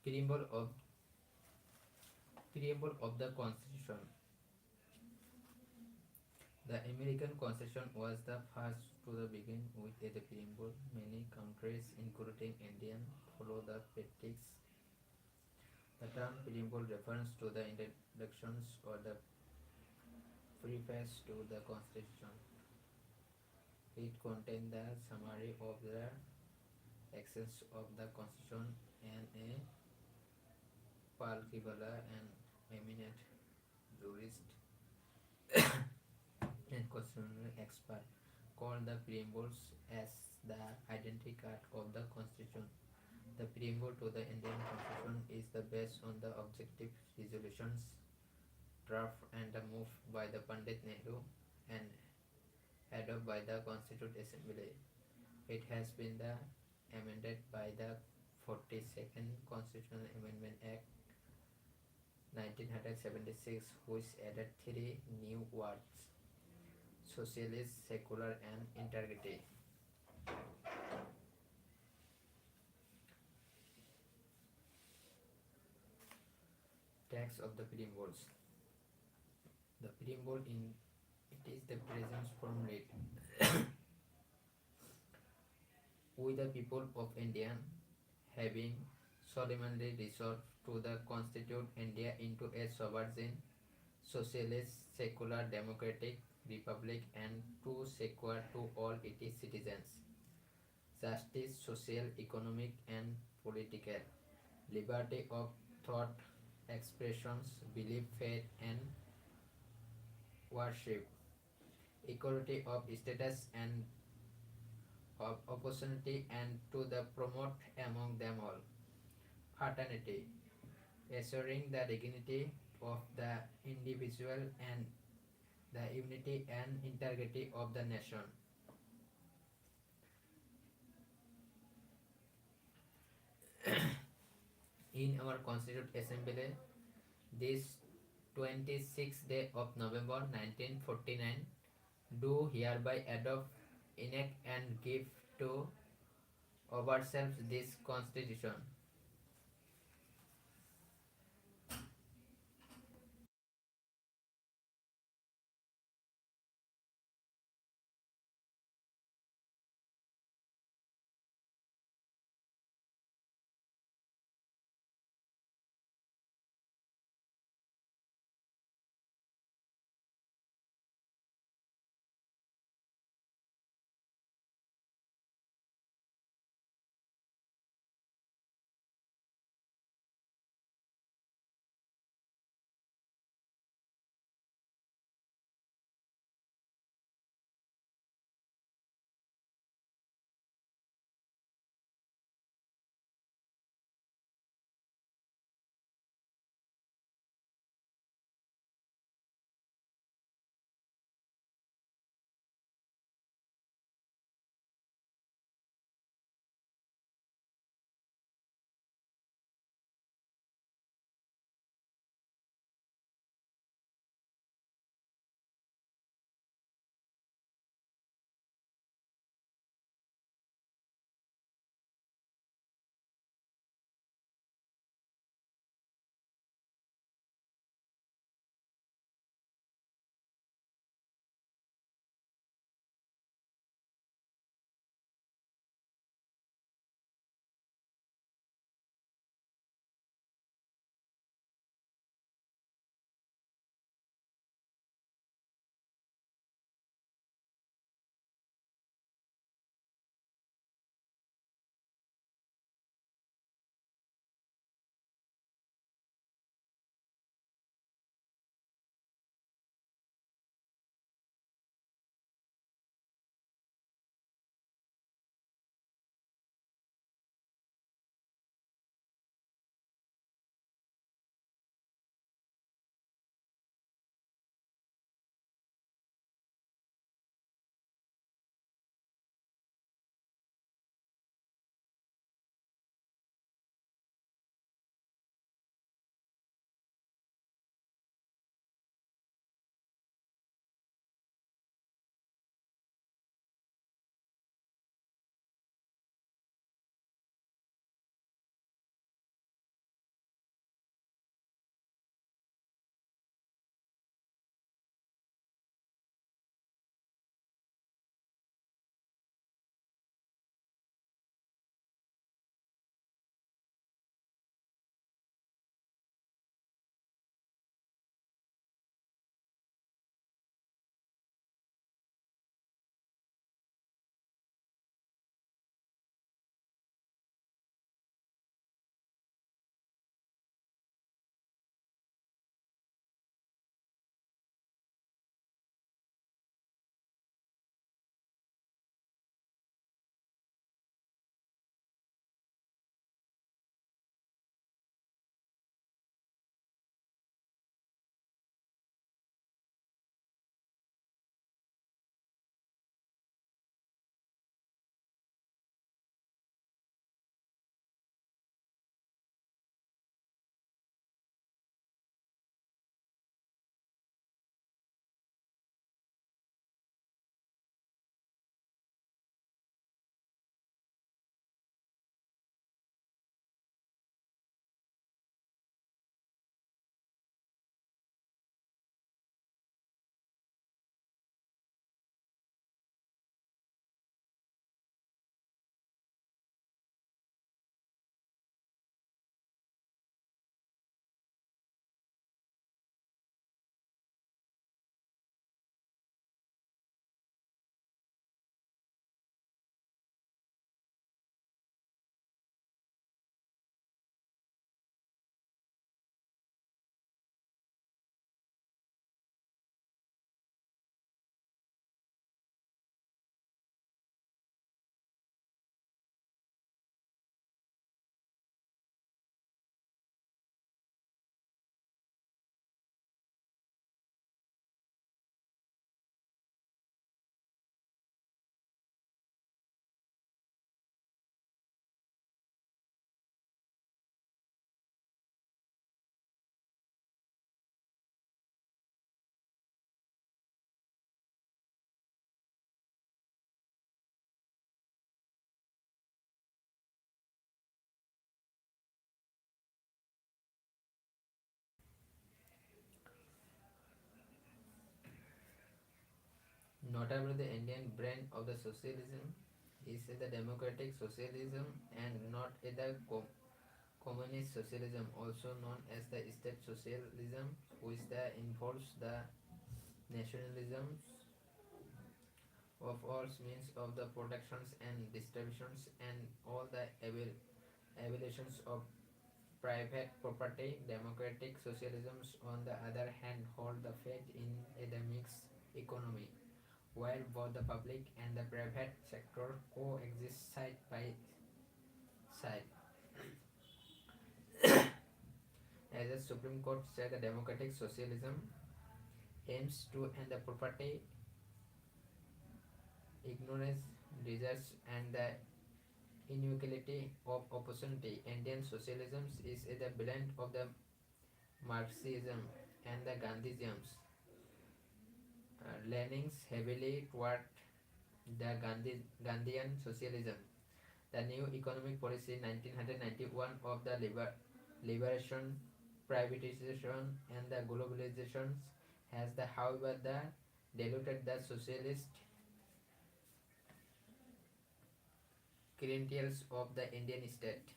Preamble of Preamble of the Constitution. The American Constitution was the first to begin with a preamble. Many countries, including India, follow the practice. The term preamble refers to the introductions or the preface to the Constitution. It contains the summary of the essence of the Constitution and a particular and eminent jurist and constitutional expert called the preambles as the identity card of the Constitution. The preamble to the Indian Constitution is the based on the objective resolutions draft and the move by the Pandit Nehru and adopted by the Constituent Assembly. It has been the amended by the 42nd Constitutional Amendment Act 1976, which added three new words: socialist, secular, and integrity. Text of the preambles. The preamble in it is the present form read. We the people of India, having solemnly resolved to the constitute India into a sovereign, socialist, secular, democratic republic and to secure to all its citizens justice, social, economic, and political, liberty of thought, expressions, belief, faith, and worship, equality of status and of opportunity, and to the promote among them all fraternity, assuring the dignity of the individual and the unity and integrity of the nation. In our Constituent Assembly, this 26th day of November 1949, do hereby adopt, enact, and give to ourselves this Constitution. Notably, the Indian brand of the socialism is the democratic socialism and not the communist socialism, also known as the state socialism, which involves the nationalism of all means of the productions and distributions and all the evaluations of private property. Democratic socialisms, on the other hand, hold the faith in the mixed economy, where both the public and the private sector coexist side by side. As the Supreme Court said, the democratic socialism aims to end the property, ignorance, disease, and the inequality of opportunity. Indian socialism is a blend of the Marxism and the Gandhisms, leaning heavily toward the Gandhian socialism. The new economic policy 1991 of the liberation, privatization, and the globalization has however diluted the socialist credentials of the Indian state.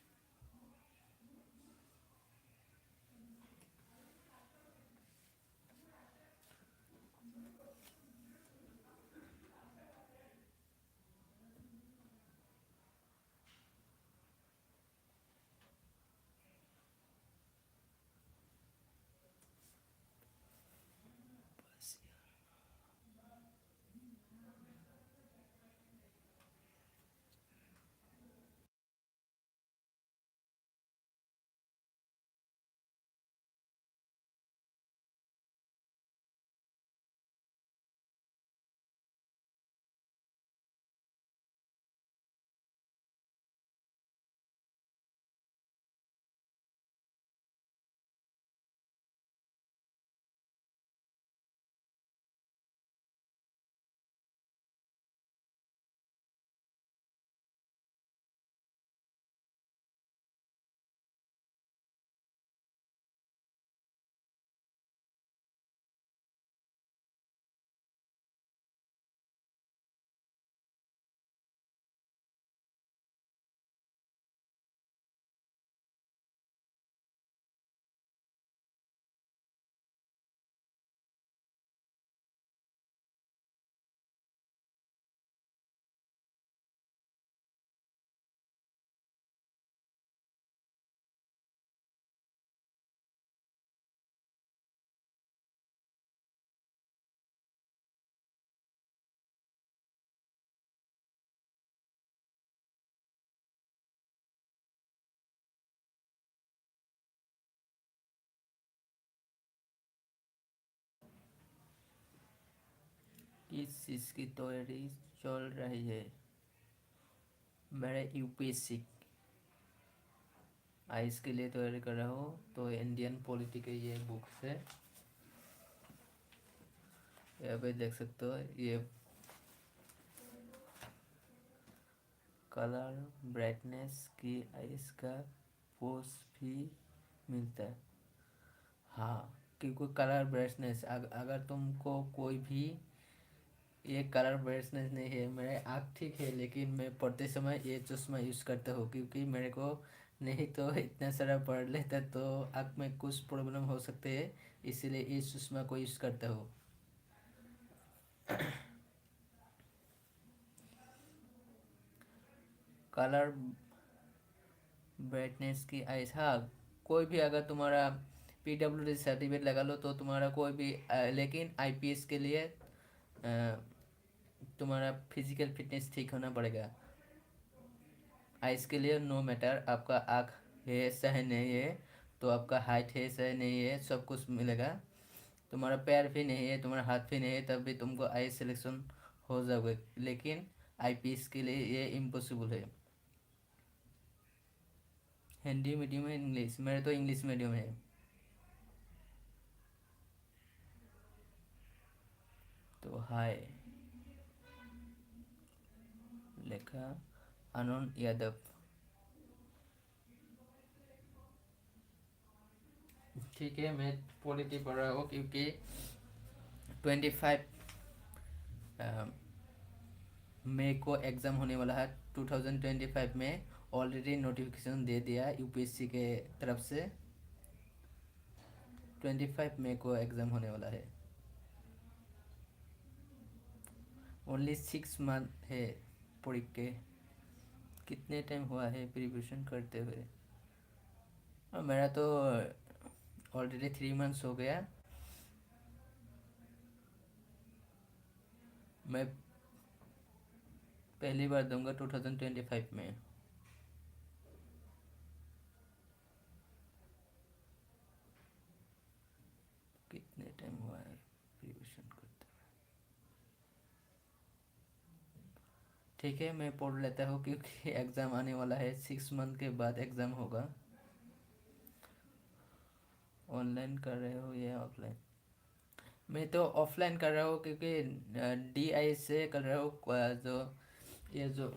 किस चीज़ की तैयारी चल रही है? मेरे UPSC ice के लिए तैयारी कर रहा हूँ। तो इंडियन पॉलिटी के ये बुक्स है, यहाँ पे देख सकते हो। ये कलर ब्राइटनेस की आइस का पोस्ट भी मिलता है। हाँ, क्योंकि कलर ब्राइटनेस अगर तुमको कोई भी ये कलर ब्राइटनेस नहीं है, मेरे आँख ठीक है लेकिन मैं पढ़ते समय ये चश्मा यूज़ करता हूँ, क्योंकि मेरे को नहीं तो इतना सारा पढ़ लेता तो आँख में कुछ प्रॉब्लम हो सकते हैं, इसीलिए ये चश्मा को यूज़ करता हूँ। कलर ब्राइटनेस की आइस, हाँ, कोई भी अगर तुम्हारा PWD सर्टिफिकेट लगा लो तो तुम्हारा कोई भी लेकिन IPS के लिए तुम्हारा फिजिकल फिटनेस ठीक होना पड़ेगा। आइस के लिए नो मैटर आपका आँख है सही नहीं है, तो आपका हाइट है सही नहीं है, सब कुछ मिलेगा। तुम्हारा पैर भी नहीं है, तुम्हारा हाथ भी नहीं है, तब भी तुमको आई सिलेक्शन हो जाओगे, लेकिन IPS के लिए ये इम्पॉसिबल है। हिंदी मीडियम है, इंग्लिश, मेरे तो इंग्लिश मीडियम है। तो हाय लिखा आनंद यादव। ठीक है, मैं पॉलिटी पढ़ रहा हूँ क्योंकि 25 मई को एग्ज़ाम होने वाला है 2025 में। ऑलरेडी नोटिफिकेशन दे दिया यूपीएससी के तरफ से। 25 मई को एग्ज़ाम होने वाला है। ओनली 6 मंथ है पढ़ के। कितने टाइम हुआ है प्रिपरेशन करते हुए? और मेरा तो ऑलरेडी 3 मंथ्स हो गया। मैं पहली बार दूंगा 2025 में। कितने टाइम हुआ है प्रिपरेशन करते हुए? ठीक है, मैं पढ़ लेता हूँ क्योंकि एग्ज़ाम आने वाला है। 6 मंथ के बाद एग्ज़ाम होगा। ऑनलाइन कर रहे हो या ऑफलाइन? मैं तो ऑफलाइन कर रहा हूँ क्योंकि DI से कर रहा हूँ। जो ये जो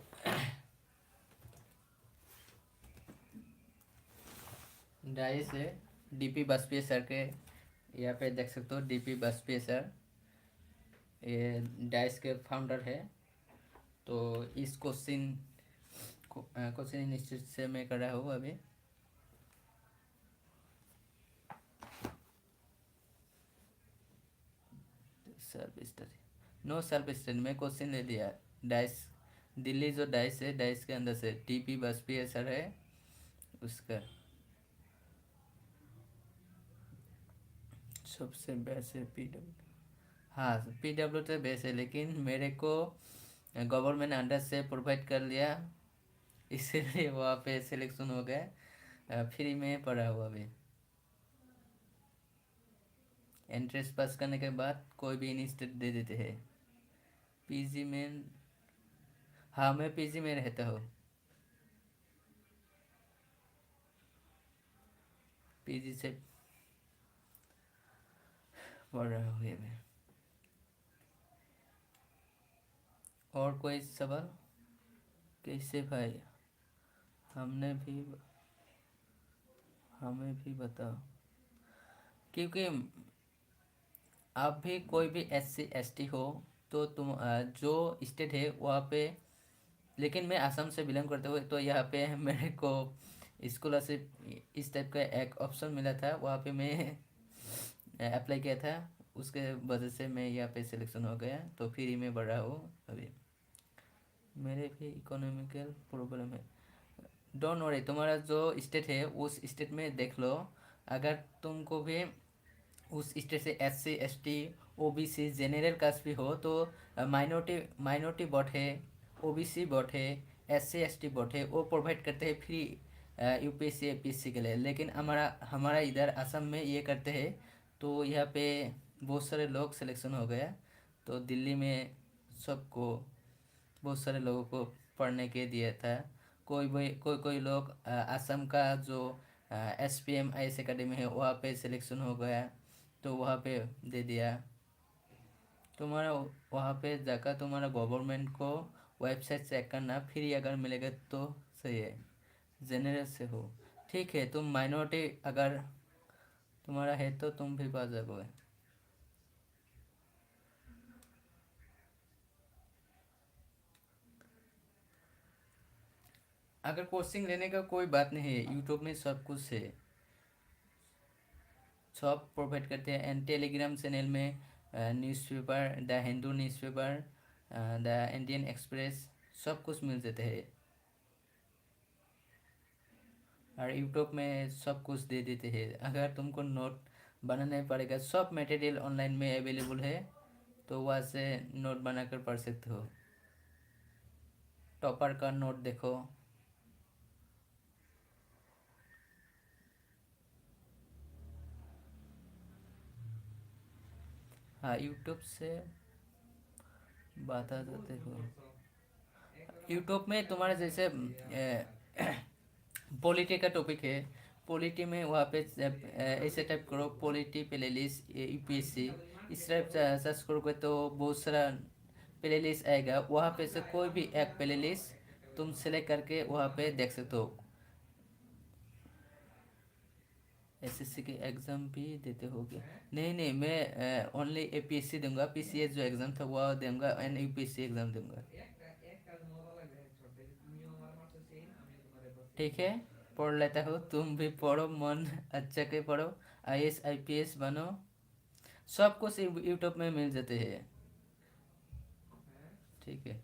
डाई से DP वाजपेयी सर के, यहाँ पे देख सकते हो DP वाजपेयी सर, ये डाइस के फाउंडर है। तो इस कोचिंग इंस्टीट्यूट से मैं कर रहा हूँ अभी। Self study, no self study, मैं क्वेश्चन ले लिया। डाइस, दिल्ली जो डाइस है, डाइस के अंदर से DP वाजपेयी सर है उसका। सबसे बेस्ट है PW। हाँ, PW तो बेस्ट है, लेकिन मेरे को गवर्नमेंट अंडर से प्रोवाइड कर लिया, इसीलिए वहाँ पे सिलेक्शन हो गया। फ्री में पढ़ा हुआ अभी। एंट्रेंस पास करने के बाद कोई भी इंस्टीट्यूट दे देते हैं। PG में, हाँ मैं PG में रहता हूँ। PG से पढ़ रहा हूँ ये मैं। और कोई सवाल? कैसे भाई? हमने भी हमें भी बताओ, क्योंकि आप भी कोई भी SC ST हो तो तुम जो स्टेट है वहाँ पे, लेकिन मैं असम से बिलोंग करते हुए तो यहाँ पे मेरे को स्कॉलरशिप इस टाइप का एक ऑप्शन मिला था, वहाँ पे मैं अप्लाई किया था। उसके वजह से मैं यहाँ पे सिलेक्शन हो गया, तो फ्री में बढ़ रहा हूँ अभी। मेरे भी इकोनॉमिकल प्रॉब्लम है। डोंट वरी, तुम्हारा जो स्टेट है उस स्टेट में देख लो। अगर तुमको भी उस स्टेट से SC ST OBC general caste भी हो तो माइनॉरिटी माइनॉरिटी बॉट है, OBC बॉट है, SC ST बॉट है, वो प्रोवाइड करते हैं फ्री UPSC APSC के लिए। लेकिन हमारा हमारा इधर असम में ये करते हैं, तो यहाँ पे बहुत सारे लोग सिलेक्शन हो गया। तो दिल्ली में सबको, बहुत सारे लोगों को पढ़ने के दिया था। कोई लोग असम का जो SPM IS एकेडमी है वहाँ पे सिलेक्शन हो गया, तो वहाँ पे दे दिया। तुम्हारा वहाँ पे जाकर तुम्हारा गवर्नमेंट को वेबसाइट चेक करना, फ्री अगर मिलेगा तो सही है। जनरल से हो ठीक है, तुम माइनॉरिटी अगर तुम्हारा है तो तुम भी पा जाओगे। अगर कोचिंग लेने का कोई बात नहीं है, यूट्यूब में सब कुछ है, सब प्रोवाइड करते हैं। एंड टेलीग्राम चैनल में newspaper, the Hindu newspaper, the Indian express, सब कुछ मिल जाते हैं। और यूट्यूब में सब कुछ दे देते हैं। अगर तुमको नोट बनाना पड़ेगा, सब मटेरियल ऑनलाइन में अवेलेबल है, तो वहाँ से नोट बनाकर पढ़ सकते हो। टॉपर का नोट देखो। हाँ, यूट्यूब से बता देते हो। यूट्यूब में तुम्हारा जैसे पॉलिटी का टॉपिक है, पॉलिटी में वहाँ पे ऐसे टाइप करो पॉलिटी प्ले लिस्ट UPSC, इस टाइप सर्च करोगे तो बहुत सारा प्ले लिस्ट आएगा। वहाँ पे से कोई भी एक प्ले लिस्ट तुम सेलेक्ट करके वहाँ पे देख सकते हो। एसएससी के एग्ज़ाम भी देते होगे? नहीं नहीं, मैं ओनली एपीएससी दूंगा, पीसीएस जो एग्ज़ाम था वो दूंगा एंड यूपीएससी एग्ज़ाम दूंगा। ठीक है, पढ़ लेता हूँ, तुम भी पढ़ो, मन अच्छा के पढ़ो, आईएएस आईपीएस बनो, सब कुछ यूट्यूब में मिल जाते हैं। ठीक है।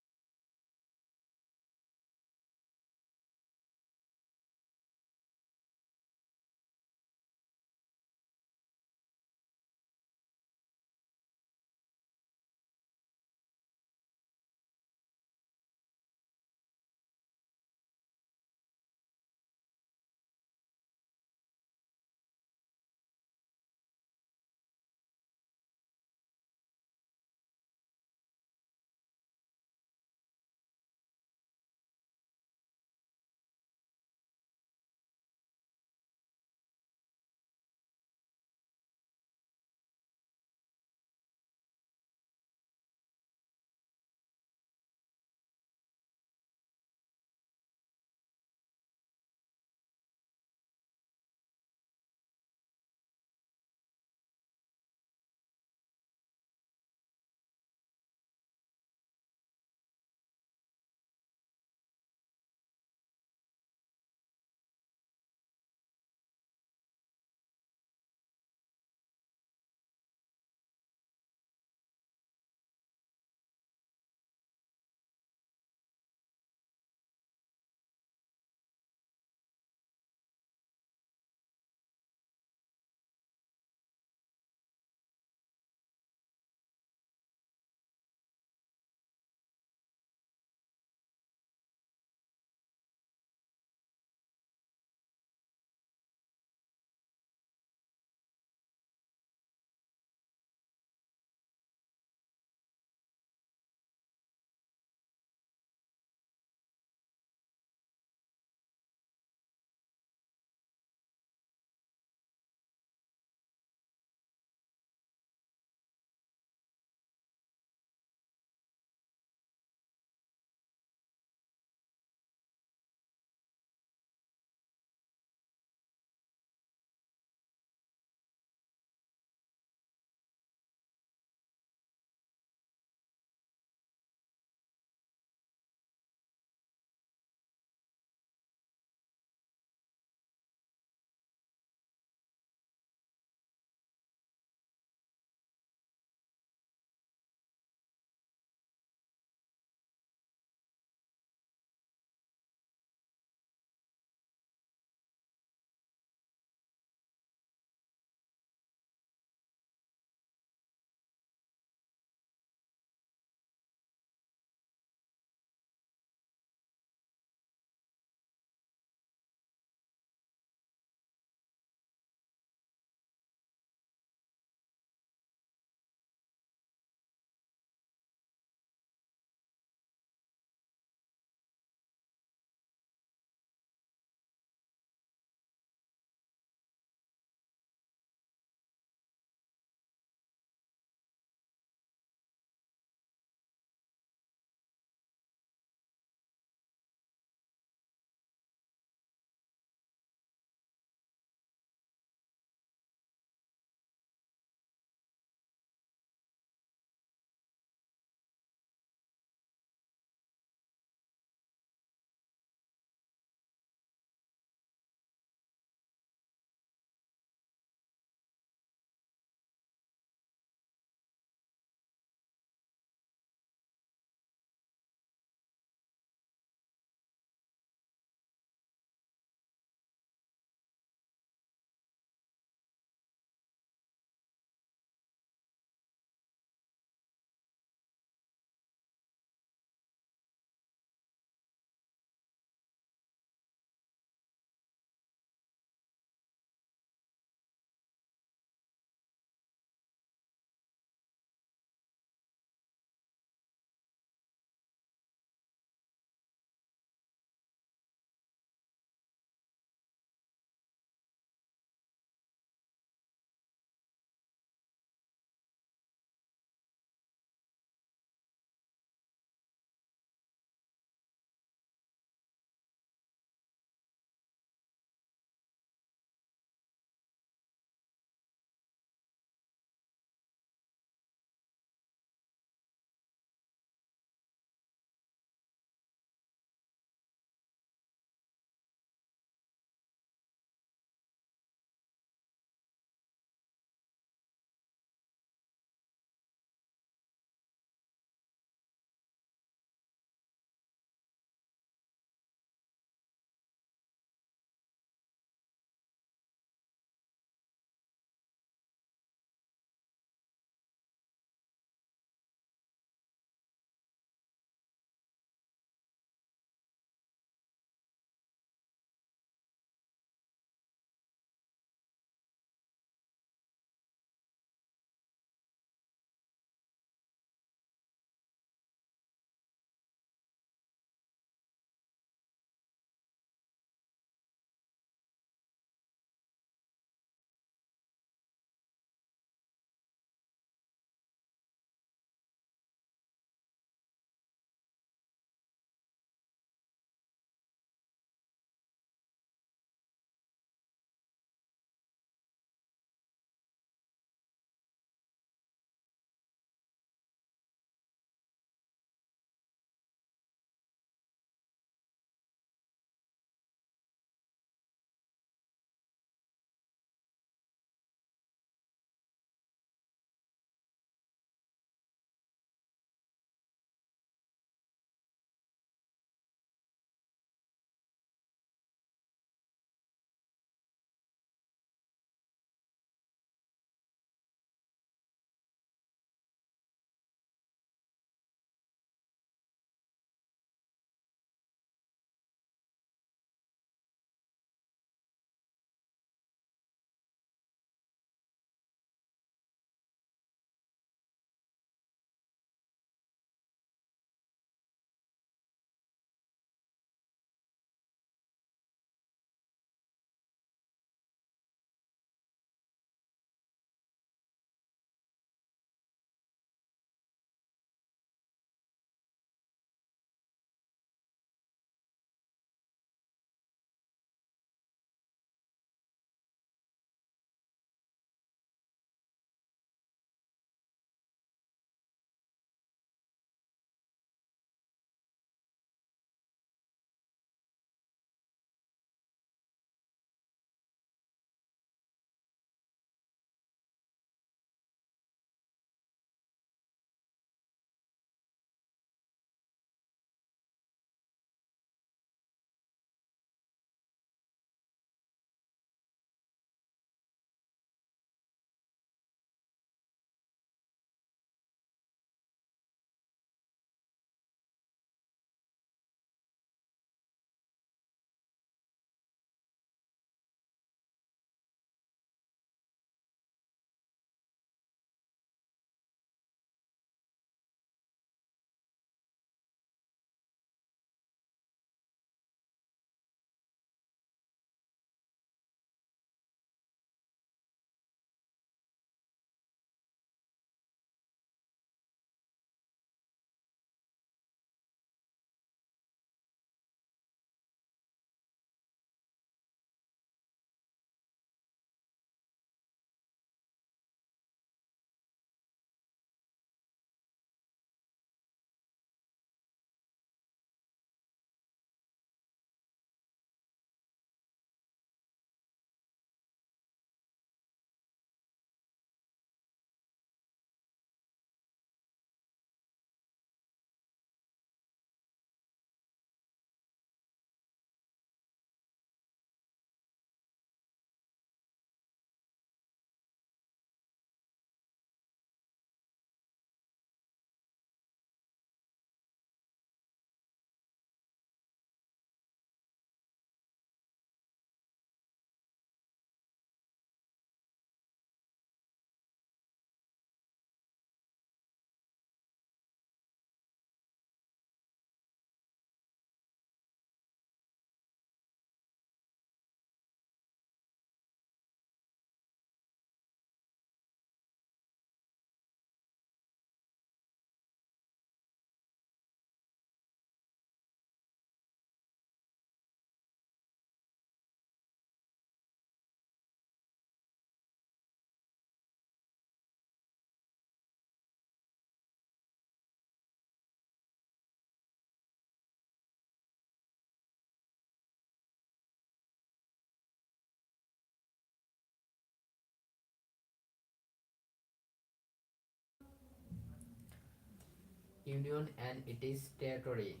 union and its territory.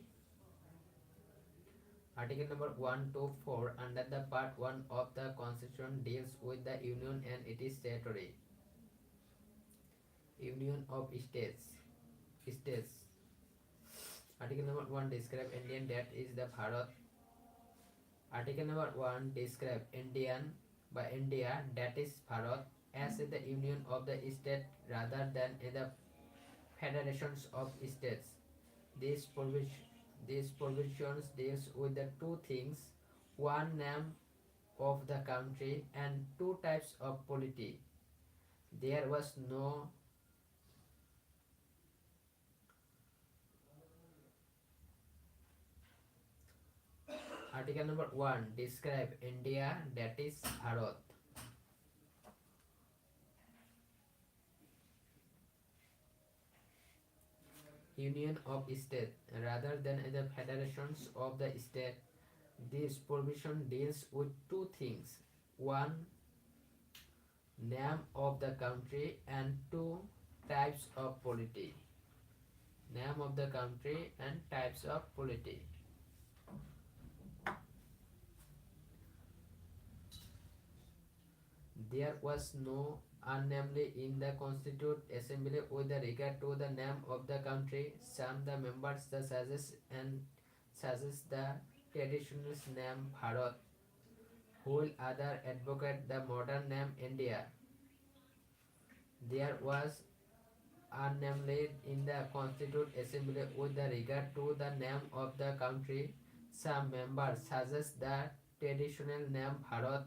Article number 1 to 4 under the part 1 of the constitution deals with the union and its territory. Union of states. Article number 1 describe Indian, that is the Bharat. Article number 1 describe Indian by India, that is Bharat, as the union of the state rather than the federations of states. These provisions deals with the two things: one, name of the country, and two, types of polity. There was no Article number 1 describe India, that is Bharat. Union of state rather than the federations of the state. This provision deals with two things: one, name of the country, and two, types of polity. Name of the country and types of polity. There was no unnamed in the Constituent Assembly with regard to the name of the country. Some the members suggest the traditional name Bharat, while other advocate the modern name India. There was unnamed in the Constituent Assembly with regard to the name of the country. Some members suggest the traditional name Bharat,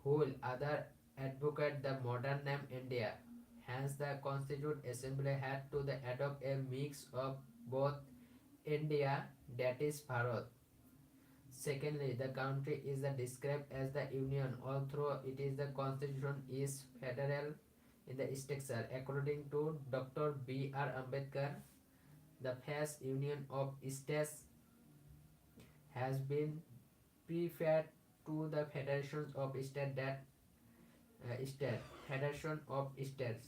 while other advocate the modern name India. Hence, the Constituent Assembly had to adopt a mix of both India, that is Bharat. Secondly, the country is described as the union, although it is the constitution is federal in the structure. According to Dr. B.R. Ambedkar, the first union of states has been preferred to the federations of states Federation of States.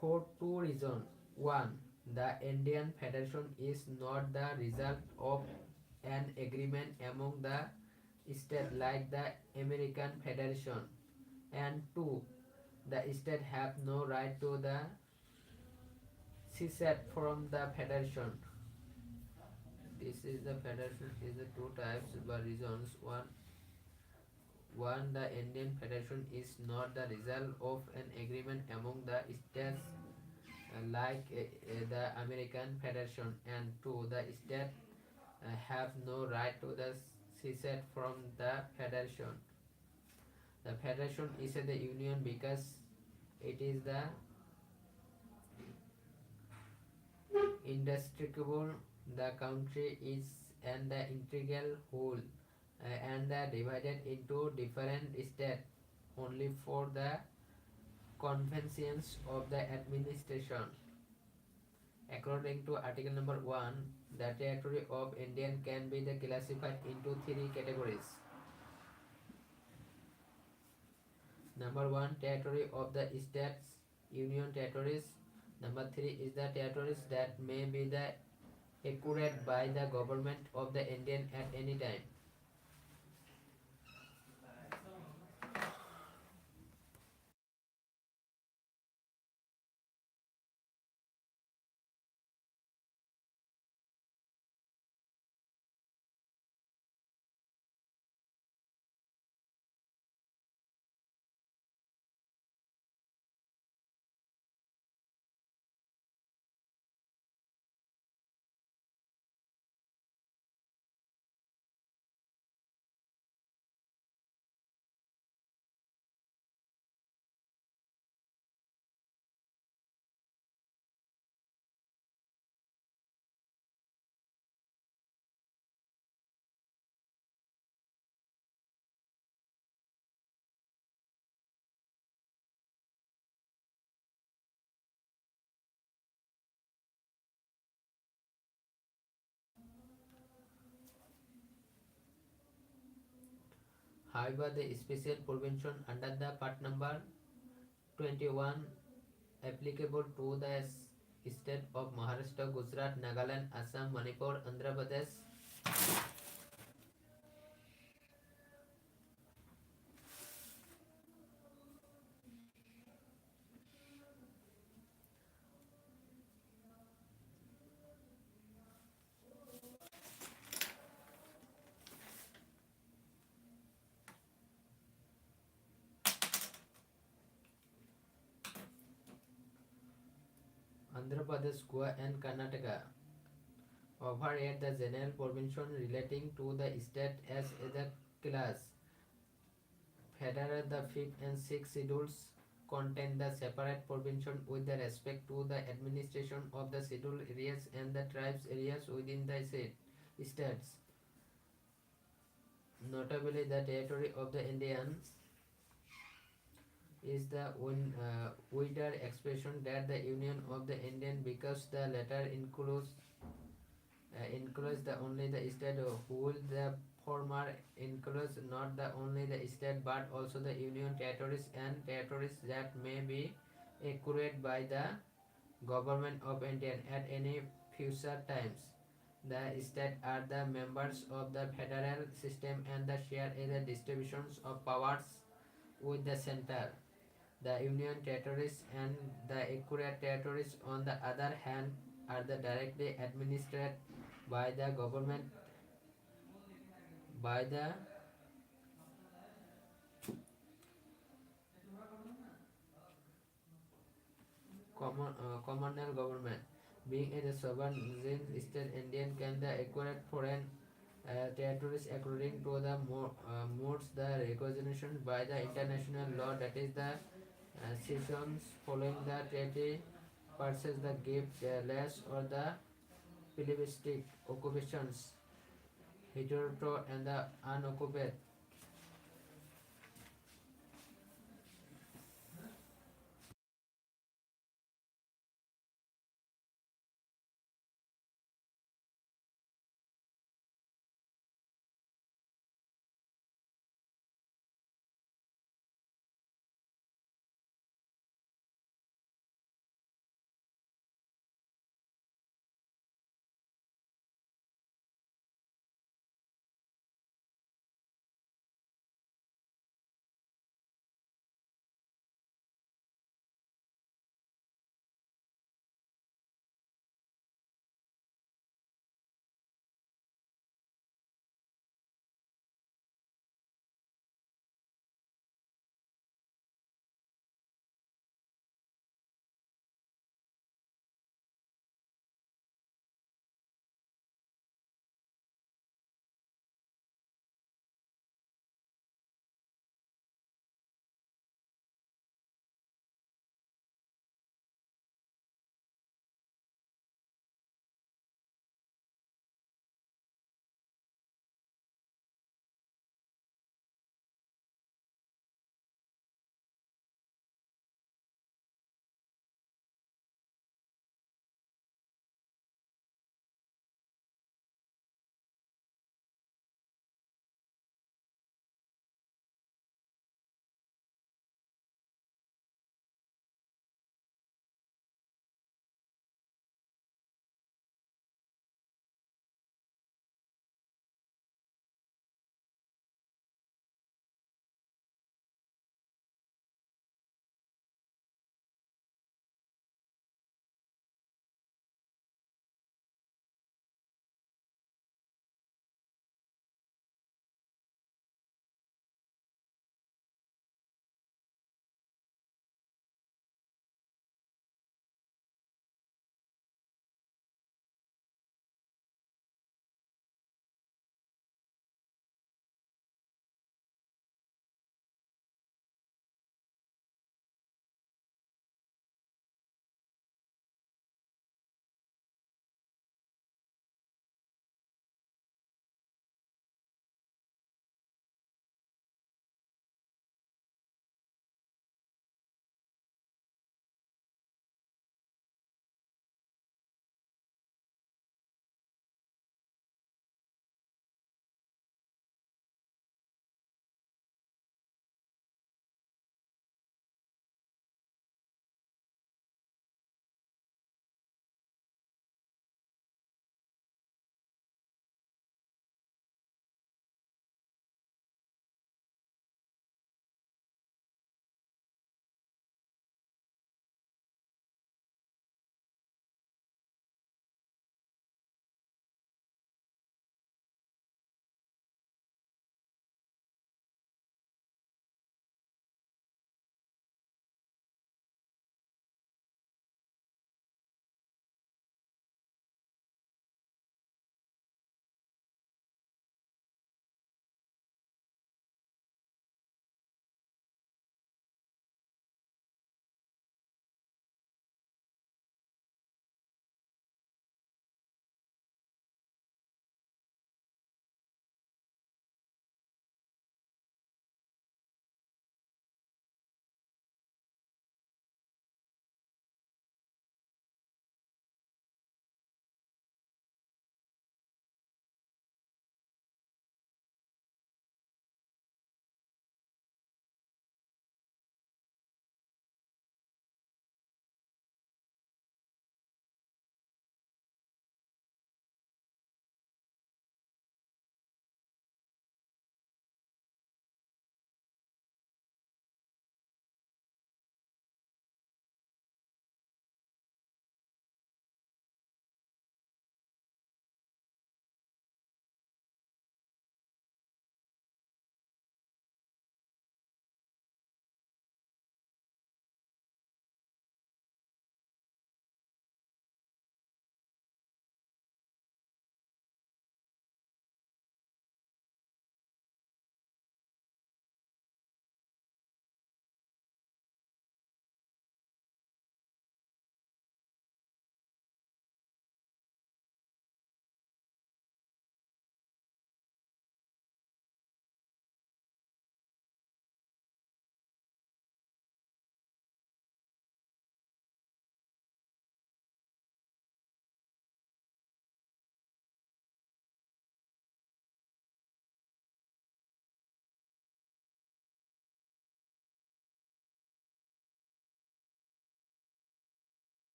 For two reasons. One, the Indian Federation is not the result of an agreement among the states like the American Federation. And two, the states have no right to the secede from the Federation. This is the Federation is the two types by reasons. One, the Indian Federation is not the result of an agreement among the states like the American Federation, and two, the states have no right to the secede from the Federation. The Federation is the union because it is the indestructible. The country is an integral whole and divided into different states only for the convenience of the administration. According to Article number 1, the territory of India can be classified into three categories. Number 1, territory of the states, union territories. Number 3 is the territories that may be acquired by the government of the Indian at any time. However, the special provision under the part number 21 applicable to the state of Maharashtra, Gujarat, Nagaland, Assam, Manipur, Andhra Pradesh, Andhra Pradesh, Goa, and Karnataka. Over at the general provision relating to the state as a class. Federal, the fifth and sixth schedules contain the separate provision with the respect to the administration of the scheduled areas and the tribes areas within the states. Notably, the territory of the Indians is the wider expression that the Union of the Indian because the latter includes the only the state while the former includes not the only the state but also the union territories and territories that may be acquired by the government of India at any future times. The states are the members of the federal system and the share in the distributions of powers with the center. The Union territories and the acquired territories, on the other hand, are the directly administered by the government by the communal government. Being a sovereign state, Indian can the acquire foreign territories according to the modes the recognition by the international law, that is the cessions following the treaty versus the gift less or the plebiscite occupations hitherto and the unoccupied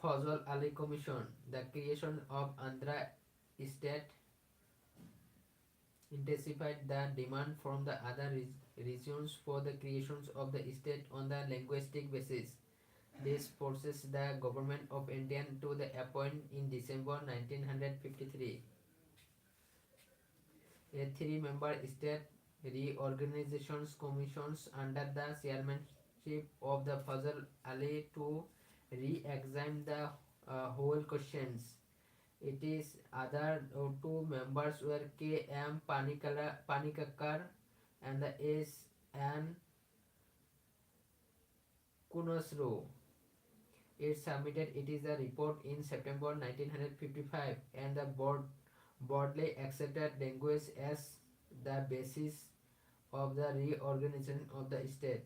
Fazl Ali Commission. The creation of Andhra state intensified the demand from the other regions for the creations of the state on the linguistic basis. This forces the government of India to the appoint in December 1953 a three-member state reorganizations commissions under the chairmanship of the Fazl Ali to re-examine the whole questions. It is other two members were K. M. Panikakar and the S. N. Kunosro. It submitted it is a report in September 1955 and the board broadly accepted language as the basis of the reorganization of the state.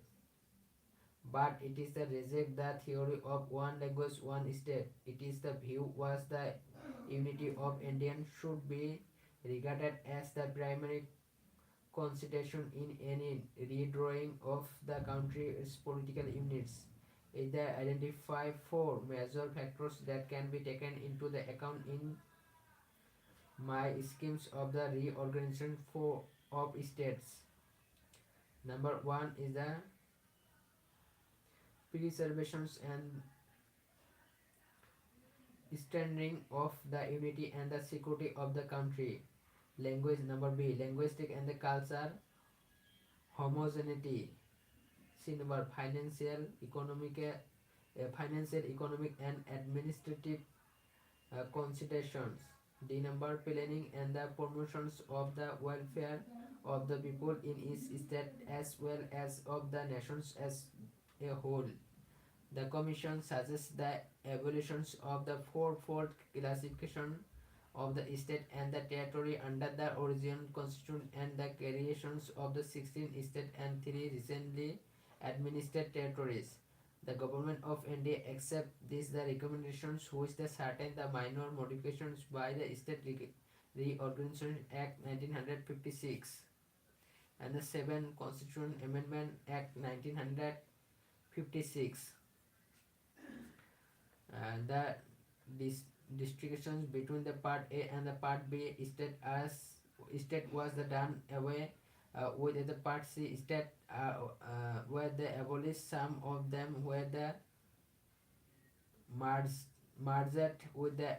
But it is the reject the theory of one language, one state. It is the view was the unity of Indian should be regarded as the primary consideration in any redrawing of the country's political units. It identify four major factors that can be taken into the account in my schemes of the reorganization of states. Number one is the preservation and strengthening of the unity and the security of the country. Language. Number B, linguistic and the culture homogeneity. C number financial, economic and administrative considerations. D number planning and the promotions of the welfare of the people in each state as well as of the nations as a whole. The Commission suggests the evolutions of the fourfold classification of the state and the territory under the original constitution and the creations of the 16 state and 3 recently administered territories. The Government of India accept these the recommendations which the certain the minor modifications by the State Reorganization Act 1956 and the 7 Constitution Amendment Act 1956. The distinctions between the Part A and the Part B state was the done away with the Part C state where they abolished some of them where the merged with the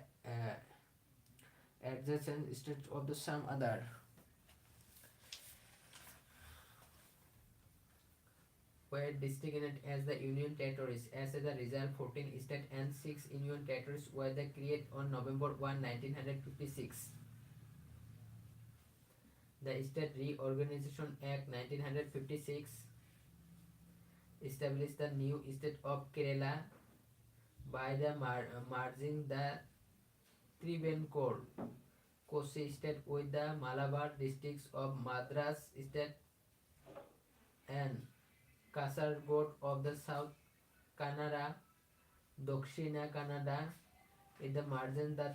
adjacent states of the some other. Were designated as the Union Territories. As a result, 14 states and 6 Union Territories were created on November 1, 1956. The State Reorganization Act 1956 established the new state of Kerala by the merging the Travancore Kochi state with the Malabar districts of Madras state and Kasaragod of the South Kannada, Dakshina Kannada, in the margin the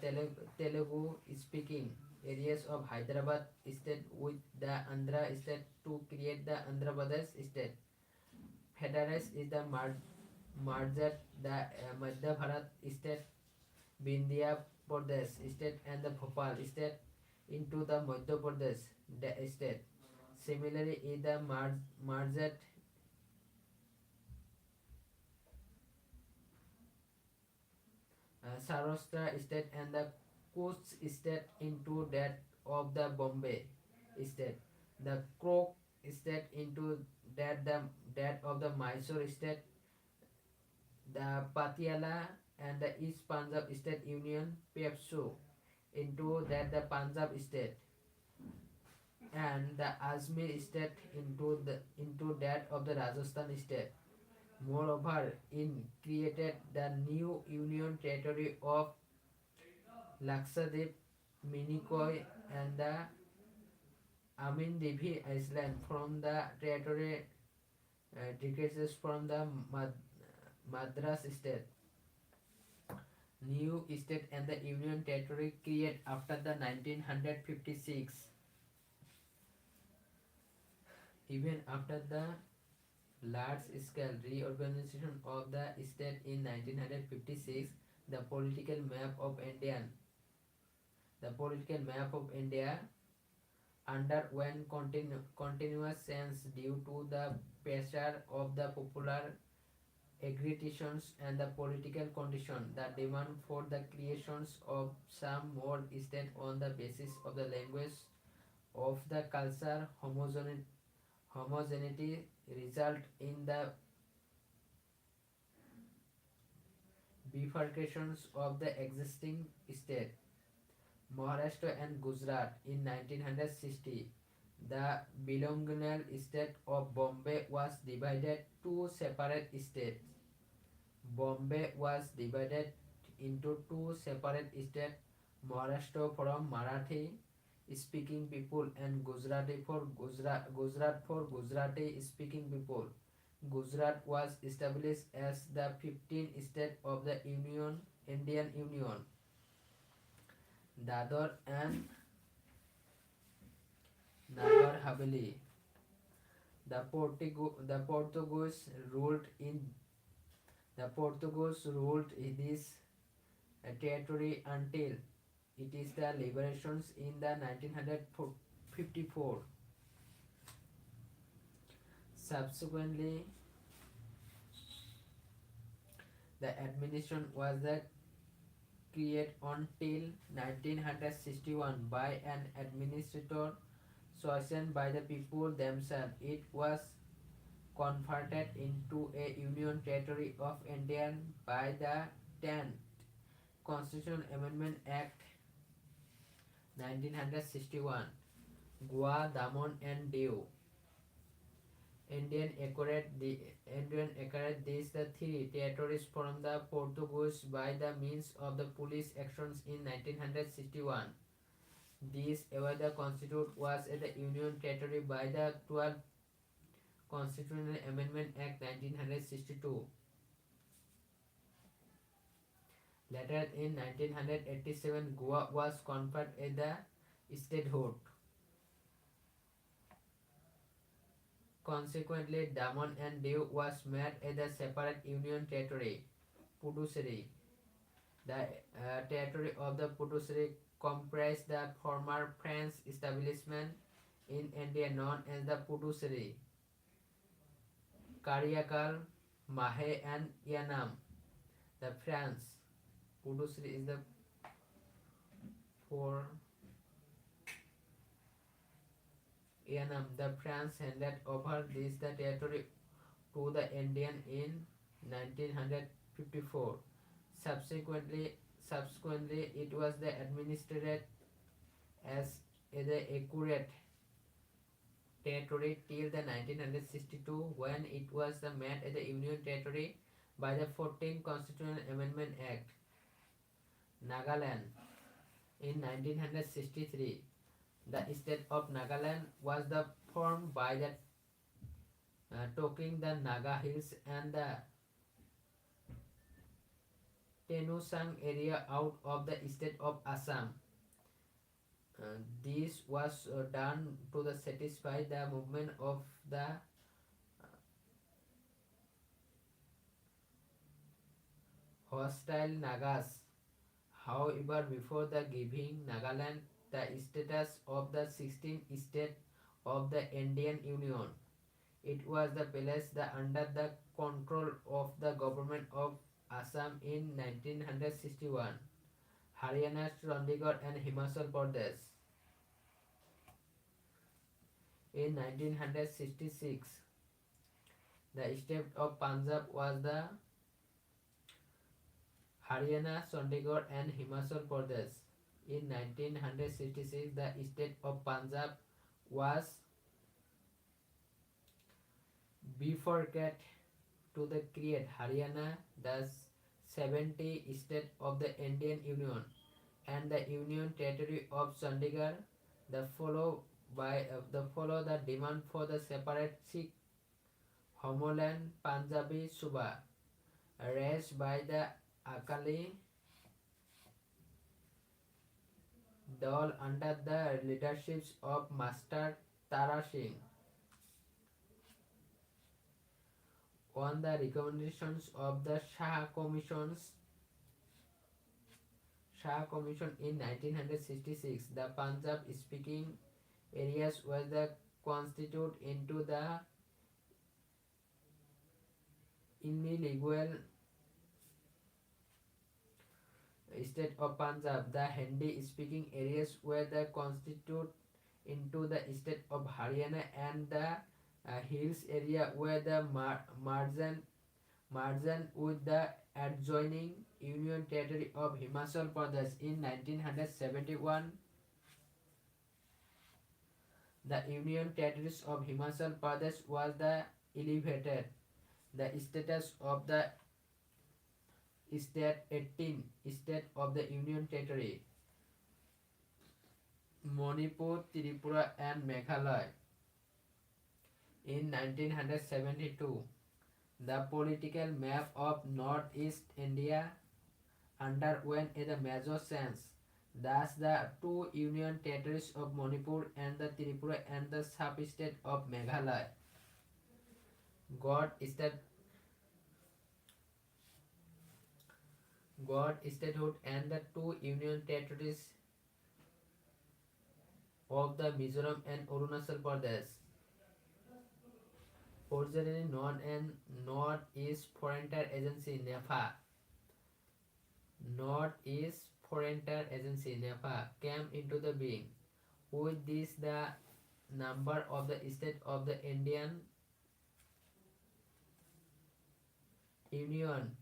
Telugu speaking areas of Hyderabad state with the Andhra state to create the Andhra Pradesh state. Federalist is the merged the Madhya Bharat state, Vindhya Pradesh state and the Bhopal state into the Madhya Pradesh state. Similarly, is the merged Saurashtra state and the Kutch state into that of the Bombay state. The Krok state into that of the Mysore state. The Patiala and the East Punjab State Union Pepsu into that the Punjab state. And the Ajmer state into that of the Rajasthan state. Moreover, in created the new Union Territory of Lakshadweep, Minicoy and the Amindivi Island from the territory decreases from the Madras state. New state and the Union Territory created after the 1956. Even after the large-scale reorganization of the state in 1956, The political map of Indian the political map of India underwent continuous change due to the pressure of the popular agitations and the political condition. The demand for the creations of some more state on the basis of the language of the culture homogeneity result in the bifurcations of the existing state. Maharashtra and Gujarat in 1960, the belonging state of Bombay was divided two separate states. Bombay was divided into two separate states, Maharashtra for Marathi speaking people and Gujarat for Gujarati speaking people. Gujarat was established as the 15th state of the Indian Union. Dadar and Nagar Haveli. The Portuguese ruled in the Portuguese ruled in this territory until it is the liberations in the 1954. Subsequently, the administration was the created until 1961 by an administrator chosen by the people themselves. It was converted into a union territory of India by the 10th Constitutional Amendment Act 1961. Goa, Daman and Diu. Indian acquired these the three territories from the Portuguese by the means of the police actions in 1961. This ever the constitute was the Union territory by the 12th Constitutional Amendment Act 1962. Later in 1987, Goa was conferred as the statehood. Consequently, Daman and Diu was made as a separate union territory, Puducherry. The territory of the Puducherry comprised the former French establishment in India known as the Puducherry, Kariakal, Mahe and Yanam. The France, Puducherry is the for Yanam. The France handed over this the territory to the Indian in 1954. Subsequently, it was the administered as the accurate territory till the 1962 when it was made as the Union territory by the 14th Constitutional Amendment Act. Nagaland in 1963. The state of Nagaland was formed by the taking the Naga Hills and the Tenusang area out of the state of Assam. This was done to satisfy the movement of the hostile Nagas. However, before the giving Nagaland the status of the 16th state of the Indian Union, it was placed under the control of the government of Assam in 1961. Haryana, Chandigarh and Himachal Pradesh. In 1966, the state of Punjab was the Haryana, Chandigarh and Himachal Pradesh. In 1966, the state of Punjab was bifurcated to create Haryana, the 70th state of the Indian Union, and the Union Territory of Chandigarh. The follow the demand for the separate Sikh homeland Punjabi Suba, raised by the Akali Dal under the leadership of Master Tara Singh. On the recommendations of the Shah Commissions, Shah Commission in 1966, the Punjab speaking areas were the constituted into the unilineal state of Punjab. The Hindi speaking areas were the constituted into the state of Haryana, and the hills area were the margin with the adjoining Union Territory of Himachal Pradesh. In 1971, the Union Territories of Himachal Pradesh was the elevated the status of the state 18 state of the Union Territory, Manipur, Tripura and Meghalaya. In 1972, the political map of Northeast India underwent a major change. Thus, the two union territories of Manipur and the Tripura and the sub-state of Meghalaya got statehood, and the two union territories of the Mizoram and Arunachal Pradesh, originally known as Northeast Frontier Agency NEFA, came into the being. With this, the number of the states of the Indian Union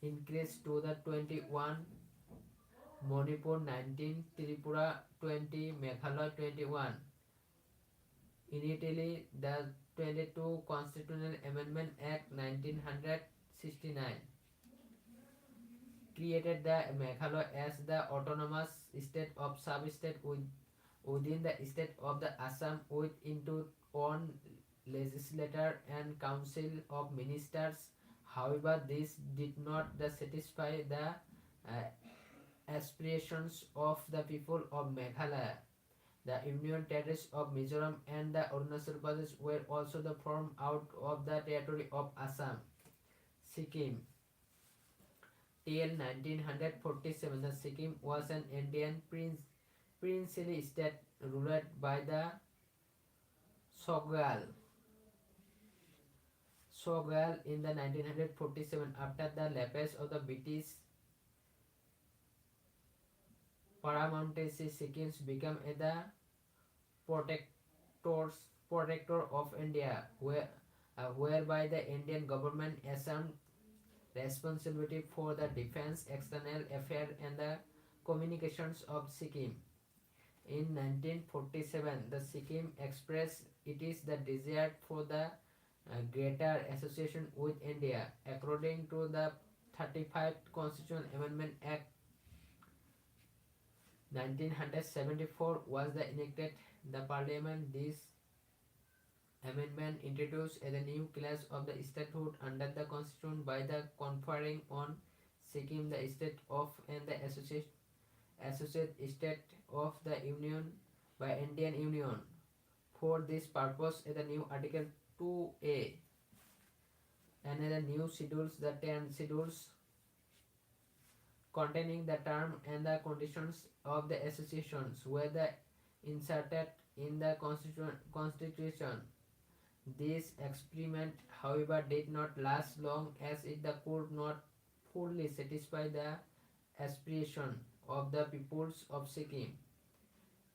increased to the 21, Manipur 19, Tripura 20, Meghalaya 21. Initially, the 22 Constitutional Amendment Act 1969 created the Meghalaya as the autonomous state of sub-state within the state of the Assam with into own legislature and council of ministers. However, this did not satisfy the aspirations of the people of Meghalaya. The Union Territories of Mizoram and the Arunachal Pradesh were also formed out of the territory of Assam. Sikkim. Till 1947, the Sikkim was an Indian princely state ruled by the Sogal in the 1947. After the lapse of the British paramountcy, Sikkim became the protector of India, whereby the Indian government assumed responsibility for the defense, external affairs and the communications of Sikkim. In 1947, the Sikkim expressed its the desire for the greater association with India. According to the 35th Constitutional Amendment Act 1974 was enacted the parliament. This amendment introduced a new class of the statehood under the constitution by the conferring on Sikkim the state of and the associate state of the Union by Indian Union. For this purpose, the new Article 2A and the new schedules, the 10 schedules containing the term and the conditions of the associations were inserted in the constitution. This experiment, however, did not last long, as it could not fully satisfy the aspiration of the peoples of Sikkim.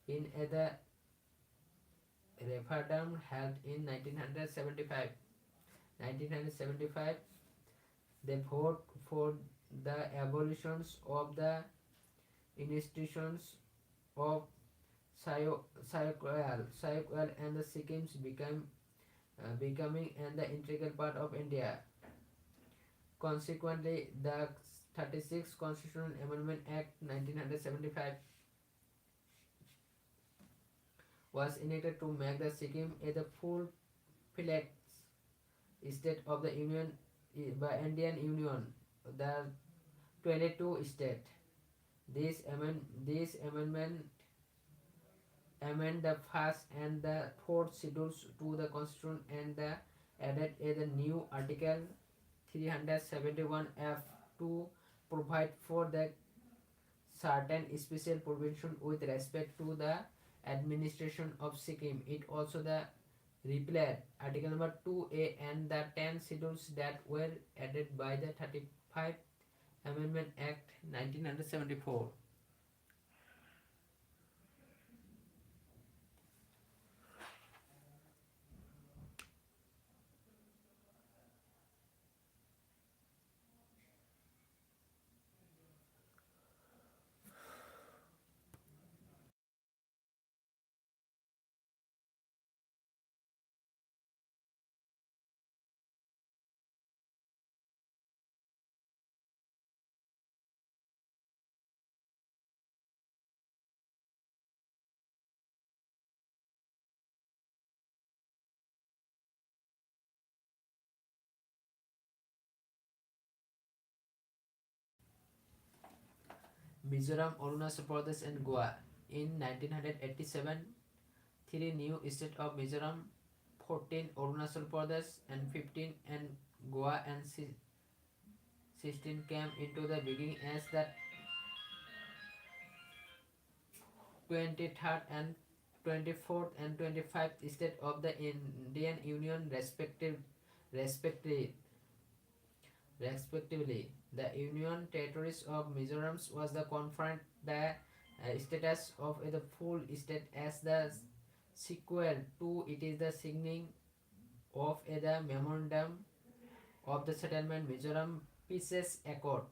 In a referendum held in 1975, they voted for the abolitions of the institutions of Sayokal and the Sikkims becoming an integral part of India. Consequently, the 36th Constitutional Amendment Act 1975 was enacted to make the Sikkim a full-fledged state of the Union by Indian Union, the 22 state. This amendment amend the first and the fourth schedules to the Constitution and added a new Article 371F to provide for the certain special provision with respect to the administration of Sikkim. It also the replied Article number 2A and the 10 schedules that were added by the 35 Amendment Act 1974. Mizoram, Arunachal Pradesh, and Goa. In 1987, three new states of Mizoram, 14 Arunachal Pradesh, and 15 and Goa and 16 came into the beginning as the 23rd and 24th and 25th state of the Indian Union respectively. Respectively, the Union Territories of Mizoram was the conferred the status of the full state as the sequel to it is the signing of the memorandum of the settlement Mizoram Peace Accord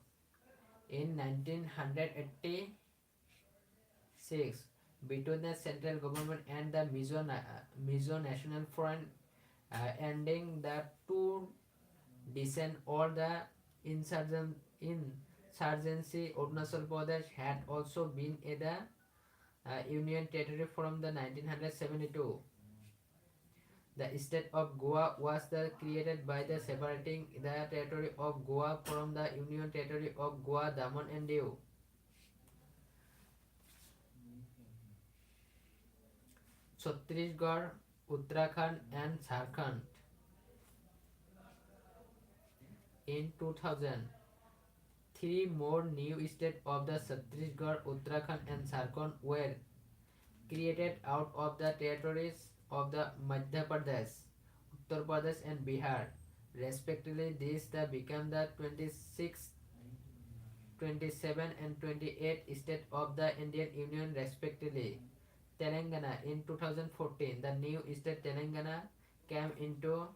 in 1986 between the central government and the Mizo National Front, ending the two descent all the insurgency. Arunachal Pradesh had also been a the Union territory from the 1972. The state of Goa was created by the separating the territory of Goa from the Union territory of Goa, Daman and Diu. Chhattisgarh, Uttarakhand and Jharkhand. In 2000, three more new states of the Chhattisgarh, Uttarakhand and Jharkhand were created out of the territories of the Madhya Pradesh, Uttar Pradesh and Bihar. Respectively, these became the 26th, 27 and 28th state of the Indian Union respectively. Telangana in 2014, the new state Telangana came into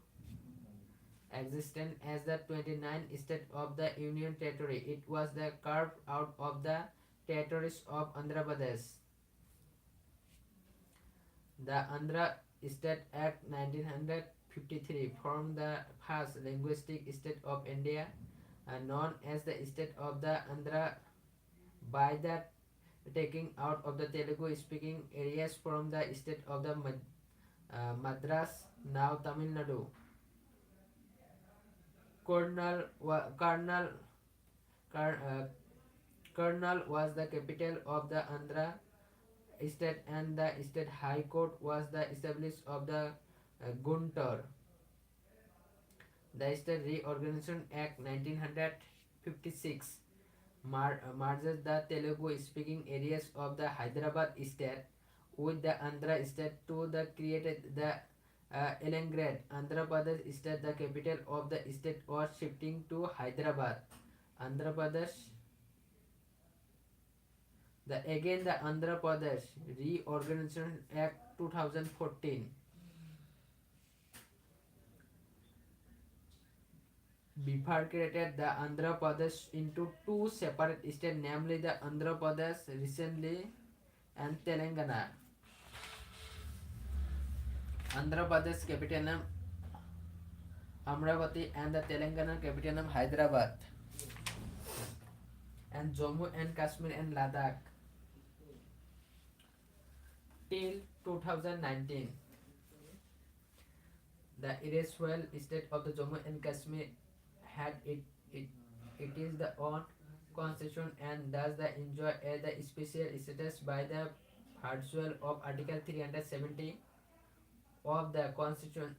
existence as the 29th state of the Union Territory. It was carved out of the territories of Andhra Pradesh. The Andhra State Act 1953 formed the first linguistic state of India, known as the state of the Andhra by the taking out of the Telugu speaking areas from the state of the Madras, now Tamil Nadu. Kurnool was the capital of the Andhra state and the state high court was the established of the Guntur. The State Reorganization Act 1956 merges the Telugu speaking areas of the Hyderabad state with the Andhra state to create the Elangrad. Andhra Pradesh state, the capital of the state, was shifting to Hyderabad. Andhra Pradesh. The Andhra Pradesh Reorganization Act 2014 bifurcated the Andhra Pradesh into two separate states, namely the Andhra Pradesh recently and Telangana. Andhra Pradesh capital name Amravati and the Telangana capital name Hyderabad. And Jammu and Kashmir and Ladakh. Till 2019, the erstwhile state of the Jammu and Kashmir had it is the own constitution and thus enjoy the special status by the virtue of Article 370 of the Constitution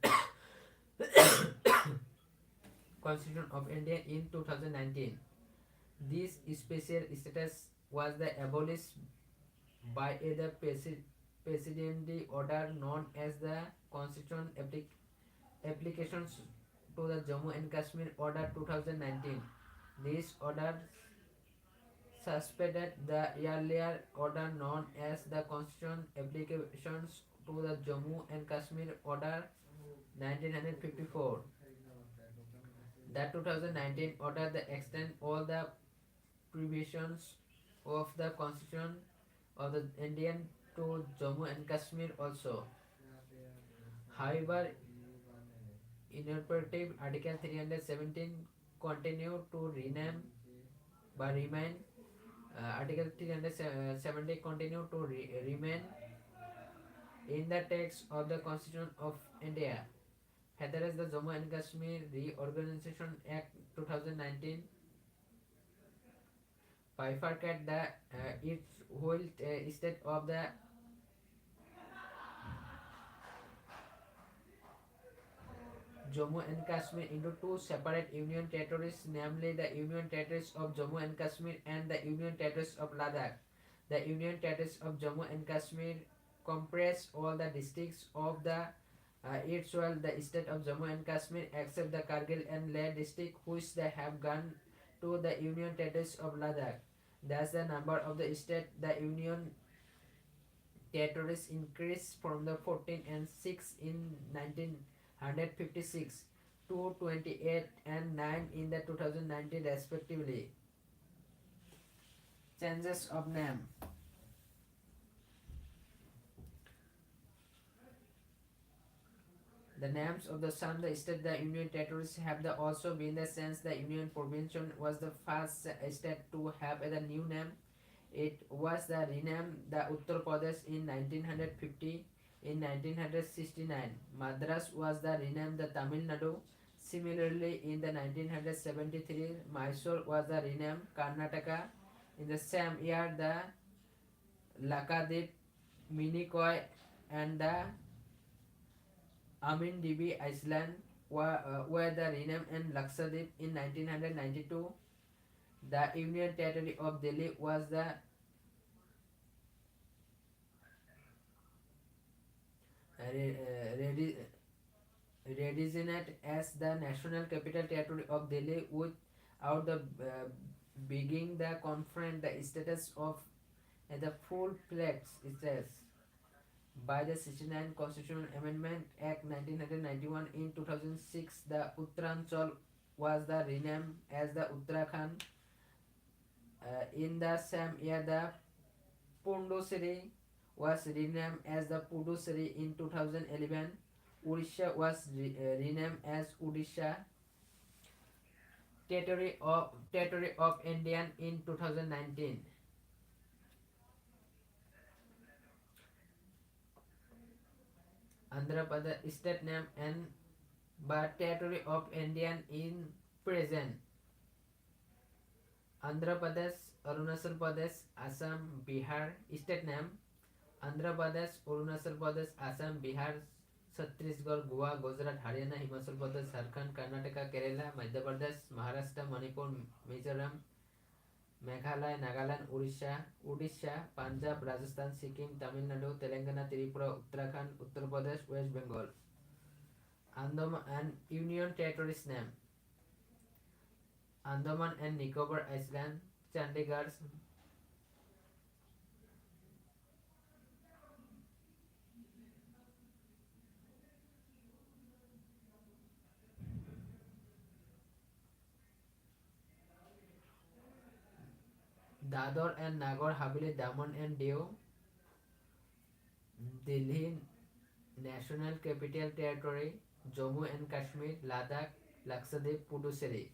Constitution of India in 2019. This special status was the abolished by the presidency order known as the Constitution Applications to the Jammu and Kashmir Order 2019. This order suspended the earlier order known as the Constitution Applications to the Jammu and Kashmir Order 1954. The 2019 order that extend all the provisions of the Constitution of the Indian to Jammu and Kashmir also. However, inoperative Article 317 continue to rename but remain Article 370 continue to remain in the text of the Constitution of India. Whereas the Jammu and Kashmir Reorganization Act 2019 bifurcate the its whole state of the Jammu and Kashmir into two separate union territories, namely the Union Territories of Jammu and Kashmir and the Union Territories of Ladakh. The Union Territories of Jammu and Kashmir comprise all the districts of the its well the state of Jammu and Kashmir except the Kargil and Leh district which they have gone to the Union Territories of Ladakh. Thus the number of the state the Union territories increased from the 14 and 6 in 1956 to 28 and 9 in the 2019 respectively. Changes of name. The names of some the state the union territories have also been the sense the union province was the first state to have the new name. It was the renamed the Uttar Pradesh in 1950. In 1969, Madras was the renamed the Tamil Nadu. Similarly, in the 1973, Mysore was the renamed Karnataka. In the same year, the Lakadip, Minicoy, and the Amindivi Island were the renamed in Lakshadweep in 1992. The Union Territory of Delhi was the redesignated as the National Capital Territory of Delhi without the beginning the conference the status of the full-fledged status by the 69 Constitutional Amendment Act 1991. In 2006, the Uttaranchal was the renamed as the Uttarakhand. In the same year, the Pundusiri was renamed as the Pudusiri in 2011. Odisha was renamed as Odisha. Territory of Indian in 2019. Andhra Pradesh state name and but territory of Indian in present. Andhra Pradesh, Arunachal Pradesh, Assam, Bihar state name. Andhra Pradesh, Arunachal Pradesh, Assam, Bihar, Chhattisgarh, Goa, Gujarat, Haryana, Himachal Pradesh, Jharkhand, Karnataka, Kerala, Madhya Pradesh, Maharashtra, Manipur, Mizoram, Meghalaya, Nagaland, Odisha, Punjab, Rajasthan, Sikkim, Tamil Nadu, Telangana, Tripura, Uttarakhand, Uttar Pradesh, West Bengal. Andaman and Union Territories name. Andaman and Nicobar Island, Chandigarh, Dadar and Nagar Haveli, Daman and Diu, Delhi National Capital Territory, Jammu and Kashmir, Ladakh, Lakshadweep, Puducherry.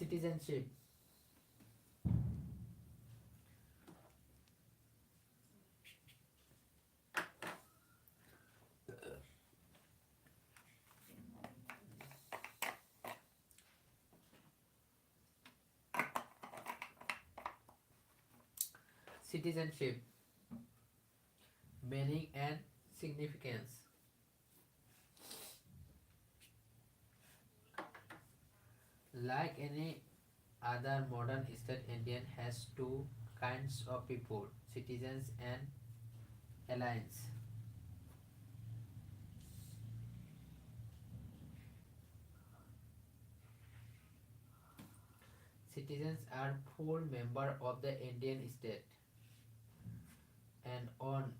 Citizenship. Citizenship. Meaning and significance. Like any other modern state, Indian has two kinds of people: citizens and aliens. Citizens are full member of the Indian state and on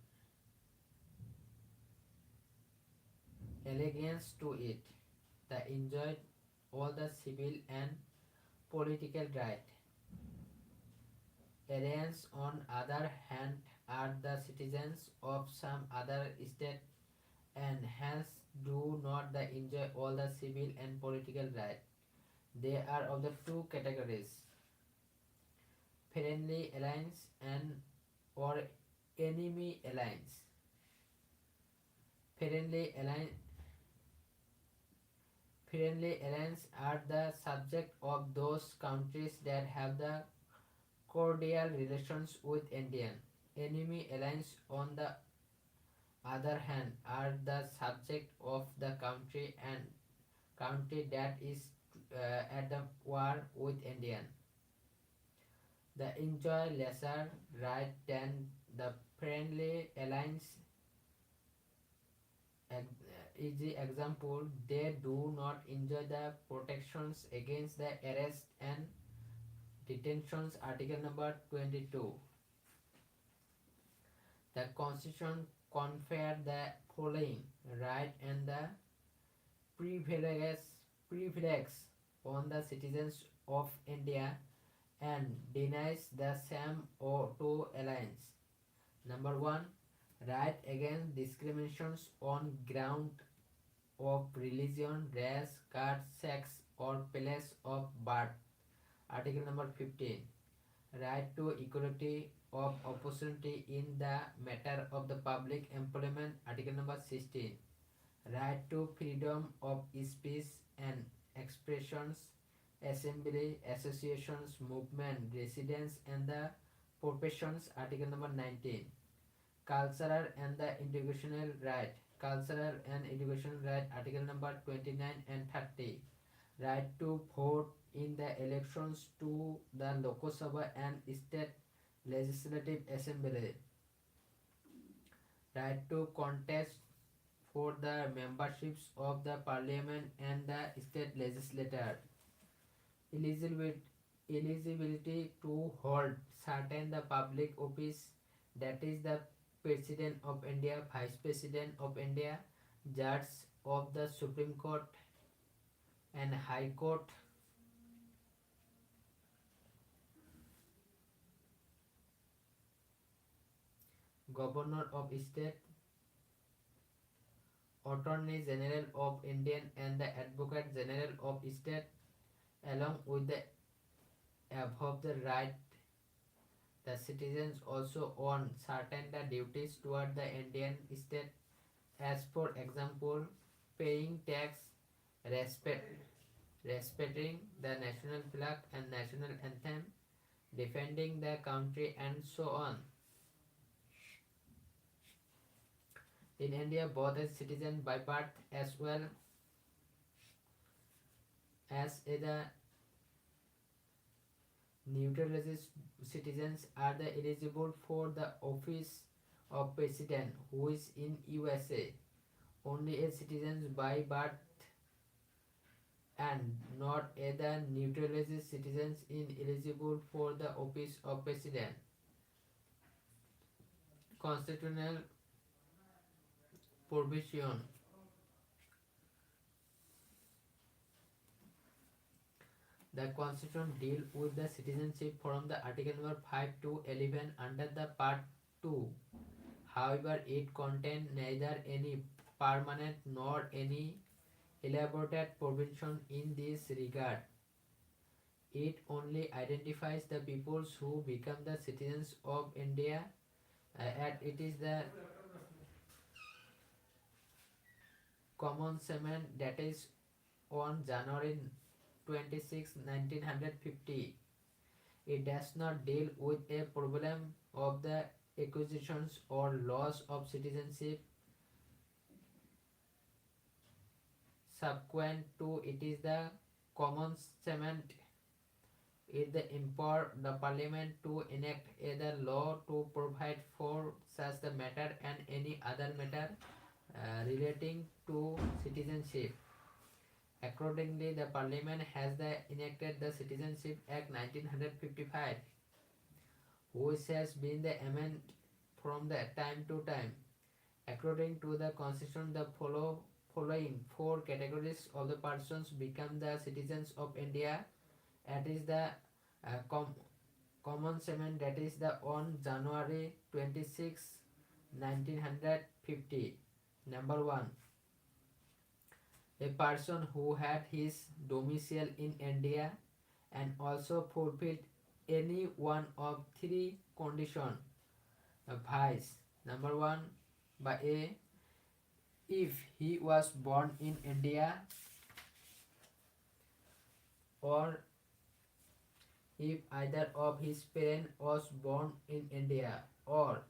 allegiance to it. They enjoy all the civil and political right. Aliens, on other hand, are the citizens of some other state and hence do not enjoy all the civil and political right. They are of the two categories: friendly alliance and or enemy alliance. Friendly alliance Friendly alliance are the subject of those countries that have the cordial relations with India. Enemy alliance, on the other hand, are the subject of the country that is at the war with India. They enjoy lesser right than the friendly alliance. Is the example, they do not enjoy the protections against the arrest and detentions, article number 22. The constitution confer the following right and the privileges on the citizens of India and denies the same or to alliance. Number 1, right against discriminations on ground of religion, race, caste, sex, or place of birth. Article number 15. Right to equality of opportunity in the matter of the public employment. Article number 16. Right to freedom of speech and expressions, assembly, associations, movement, residence, and the professions. Article number 19. Cultural and the educational right. Cultural and educational right. Article number 29 and 30. Right to vote in the elections to the Lok Sabha and state legislative assembly. Right to contest for the memberships of the parliament and the state legislature. Eligibility to hold certain the public office, that is the President of India, Vice President of India, Judge of the Supreme Court and High Court, Governor of State, Attorney General of India and the Advocate General of State. Along with the above the right, the citizens also own certain the duties toward the Indian state, as for example, paying tax, respecting the national flag and national anthem, defending the country, and so on. In India, both as citizen by birth as well as the naturalized citizens are the eligible for the office of president, who is in USA. Only a citizens by birth and not other naturalized citizens in eligible for the office of president. Constitutional provision. The Constitution deal with the citizenship from the Article number 5 to 11 under the Part 2. However, it contains neither any permanent nor any elaborate provision in this regard. It only identifies the peoples who become the citizens of India, and it is the commencement that is on January 26, 1950. It does not deal with a problem of the acquisitions or loss of citizenship subsequent to it is the commencement. It the empower the parliament to enact either law to provide for such the matter and any other matter relating to citizenship. Accordingly, the parliament has enacted the Citizenship Act 1955, which has been the amended from the time to time. According to the constitution, the following four categories of the persons become the citizens of India. That is the commencement, that is the on January 26, 1950. Number one, a person who had his domicile in India and also fulfilled any one of three conditions. Vice. Number one, by A, if he was born in India, or if either of his parents was born in India, or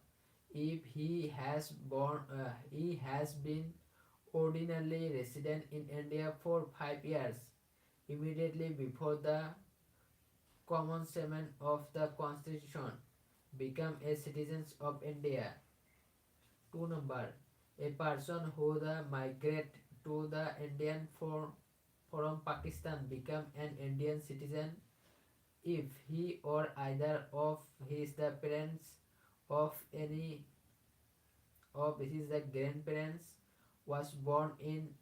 if he has been ordinarily resident in India for 5 years immediately before the commencement of the constitution, become a citizen of India. 2 number, a person who the migrate to the Indian from Pakistan become an Indian citizen if he or either of his the parents of any of his the grandparents was born in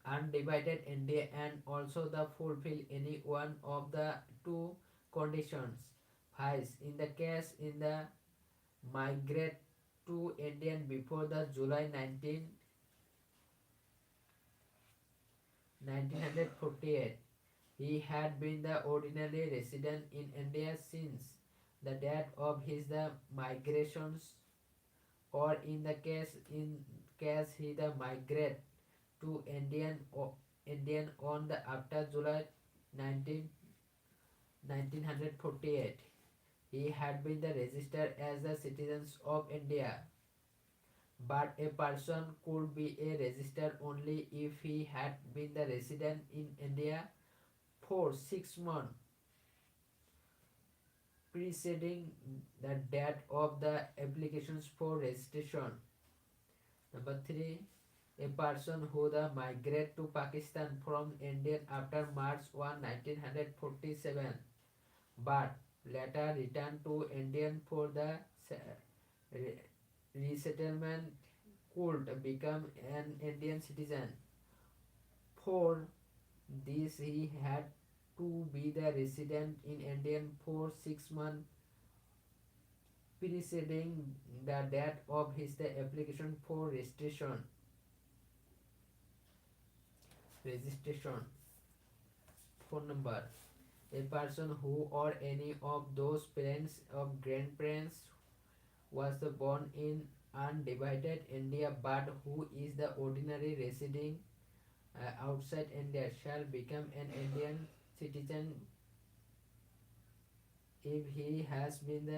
undivided India and also the fulfill any one of the two conditions. Vice, in the case in the migrate to Indian before the July 1948, he had been the ordinary resident in India since the date of his the migrations, or in case he the migrate to Indian on the after July 19, 1948, he had been the registered as the citizens of India. But a person could be a registered only if he had been the resident in India for 6 months preceding the date of the applications for registration. Number 3, a person who the migrate to Pakistan from India after March 1, 1947, but later returned to India for the resettlement could become an Indian citizen. For this, he had to be the resident in India for 6 months preceding the date of his the application for registration. Phone number, a person who or any of those parents or grandparents was born in undivided India but who is the ordinary residing outside India shall become an Indian citizen if he has been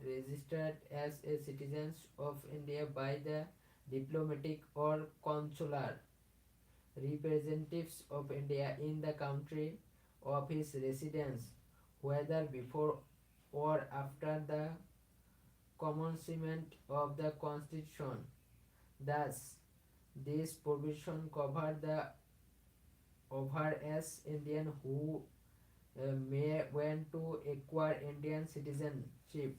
registered as a citizen of India by the diplomatic or consular representatives of India in the country of his residence, whether before or after the commencement of the constitution. Thus, this provision covered the overseas Indian who may want to acquire Indian citizenship